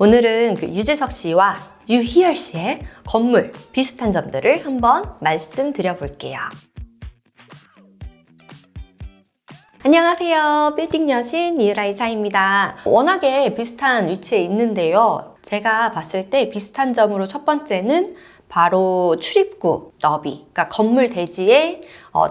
오늘은 그 유재석 씨와 유희열 씨의 건물 비슷한 점들을 한번 말씀드려 볼게요. 안녕하세요. 빌딩 여신 이유라 이사입니다. 워낙에 비슷한 위치에 있는데요. 제가 봤을 때 비슷한 점으로 첫 번째는 바로 출입구 너비, 그러니까 건물 대지의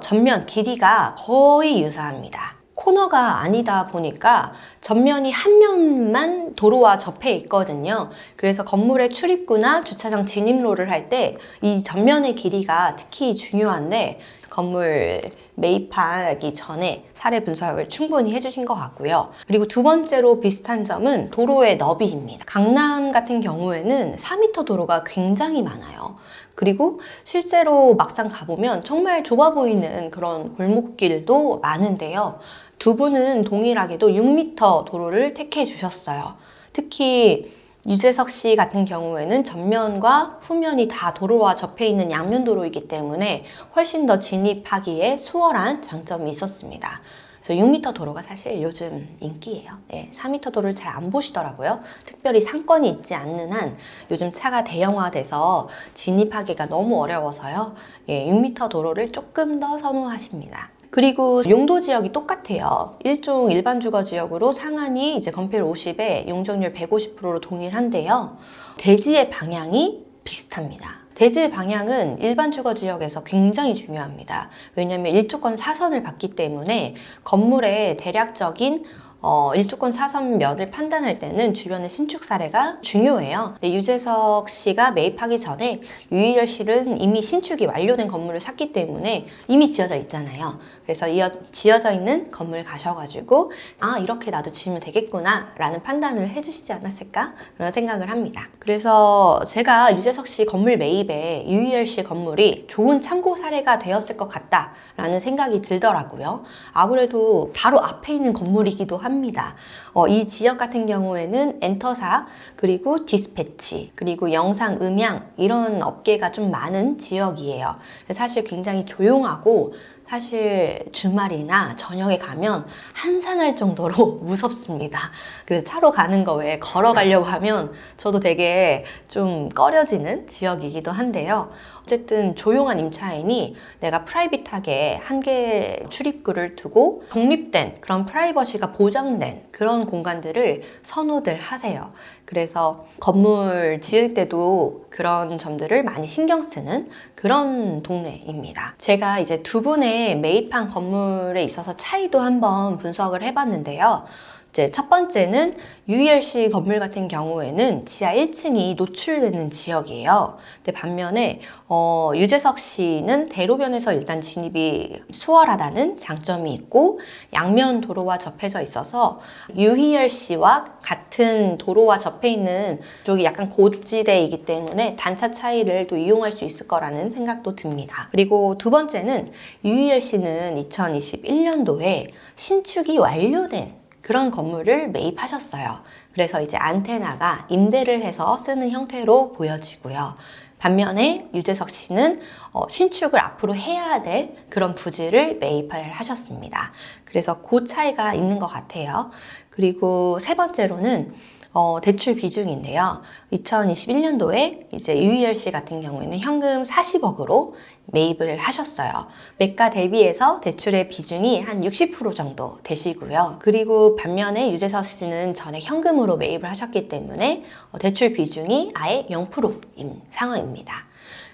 전면 길이가 거의 유사합니다. 코너가 아니다 보니까 전면이 한 면만 도로와 접해 있거든요. 그래서 건물의 출입구나 주차장 진입로를 할 때 이 전면의 길이가 특히 중요한데 건물 매입하기 전에 사례 분석을 충분히 해주신 것 같고요. 그리고 두 번째로 비슷한 점은 도로의 너비입니다. 강남 같은 경우에는 4m 도로가 굉장히 많아요. 그리고 실제로 막상 가보면 정말 좁아 보이는 그런 골목길도 많은데요. 두 분은 동일하게도 6m 도로를 택해 주셨어요. 특히 유재석 씨 같은 경우에는 전면과 후면이 다 도로와 접해 있는 양면 도로이기 때문에 훨씬 더 진입하기에 수월한 장점이 있었습니다. 그래서 6m 도로가 사실 요즘 인기예요. 4m 도로를 잘 안 보시더라고요. 특별히 상권이 있지 않는 한 요즘 차가 대형화돼서 진입하기가 너무 어려워서요. 6m 도로를 조금 더 선호하십니다. 그리고 용도 지역이 똑같아요. 일종 일반 주거 지역으로 상한이 이제 건폐율 50에 용적률 150%로 동일한데요. 대지의 방향이 비슷합니다. 대지의 방향은 일반 주거 지역에서 굉장히 중요합니다. 왜냐하면 일조권 사선을 받기 때문에 건물의 대략적인 일조권 사선면을 판단할 때는 주변의 신축 사례가 중요해요. 근데 유재석 씨가 매입하기 전에 유희열 씨는 이미 신축이 완료된 건물을 샀기 때문에 이미 지어져 있잖아요. 그래서 지어져 있는 건물 가셔가지고 이렇게 나도 지으면 되겠구나 라는 판단을 해주시지 않았을까 그런 생각을 합니다. 그래서 제가 유재석 씨 건물 매입에 유희열 씨 건물이 좋은 참고 사례가 되었을 것 같다 라는 생각이 들더라고요. 아무래도 바로 앞에 있는 건물이기도 합니다. 이 지역 같은 경우에는 엔터사 그리고 디스패치 그리고 영상 음향 이런 업계가 좀 많은 지역이에요. 사실 굉장히 조용하고 사실 주말이나 저녁에 가면 한산할 정도로 무섭습니다. 그래서 차로 가는 거 외에 걸어가려고 하면 저도 되게 좀 꺼려지는 지역이기도 한데요. 어쨌든 조용한 임차인이 내가 프라이빗하게 한 개의 출입구를 두고 독립된 그런 프라이버시가 보장된 그런 공간들을 선호들 하세요. 그래서 건물 지을 때도 그런 점들을 많이 신경 쓰는 그런 동네입니다. 제가 이제 두 분의 매입한 건물에 있어서 차이도 한번 분석을 해봤는데요. 이제 첫 번째는 유희열 씨 건물 같은 경우에는 지하 1층이 노출되는 지역이에요. 근데 반면에 유재석 씨는 대로변에서 일단 진입이 수월하다는 장점이 있고 양면 도로와 접해져 있어서 유희열 씨와 같은 도로와 접해 있는 쪽이 약간 고지대이기 때문에 단차 차이를 또 이용할 수 있을 거라는 생각도 듭니다. 그리고 두 번째는 유희열 씨는 2021년도에 신축이 완료된 그런 건물을 매입하셨어요. 그래서 이제 안테나가 임대를 해서 쓰는 형태로 보여지고요. 반면에 유재석 씨는 신축을 앞으로 해야 될 그런 부지를 매입을 하셨습니다. 그래서 그 차이가 있는 것 같아요. 그리고 세 번째로는 대출 비중인데요. 2021년도에 이제 유희열 씨 같은 경우에는 현금 40억으로 매입을 하셨어요. 매가 대비해서 대출의 비중이 한 60% 정도 되시고요. 그리고 반면에 유재석 씨는 전액 현금으로 매입을 하셨기 때문에 대출 비중이 아예 0%인 상황입니다.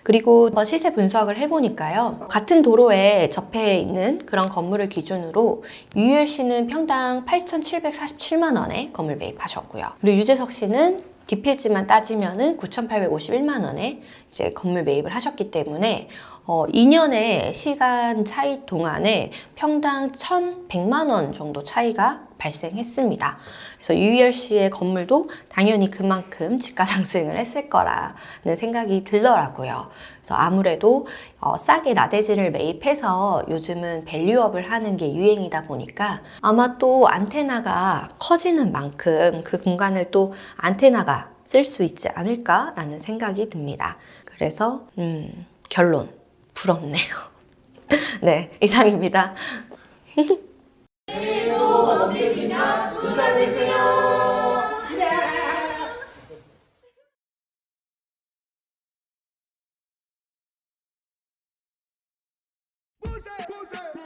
그리고 시세 분석을 해보니까요. 같은 도로에 접해 있는 그런 건물을 기준으로 유희열 씨는 평당 8,747만 원에 건물 매입하셨고요. 그리고 유재석 씨는 기필지만 따지면은 9,851만 원에 이제 건물 매입을 하셨기 때문에 2년의 시간 차이 동안에 평당 1,100만 원 정도 차이가 발생했습니다. 그래서 유희열 씨의 건물도 당연히 그만큼 집가 상승을 했을 거라는 생각이 들더라고요. 그래서 아무래도 싸게 나대지를 매입해서 요즘은 밸류업을 하는 게 유행이다 보니까 아마 또 안테나가 커지는 만큼 그 공간을 또 안테나가 쓸 수 있지 않을까라는 생각이 듭니다. 그래서 결론 부럽네요. 네, 이상입니다. pussy.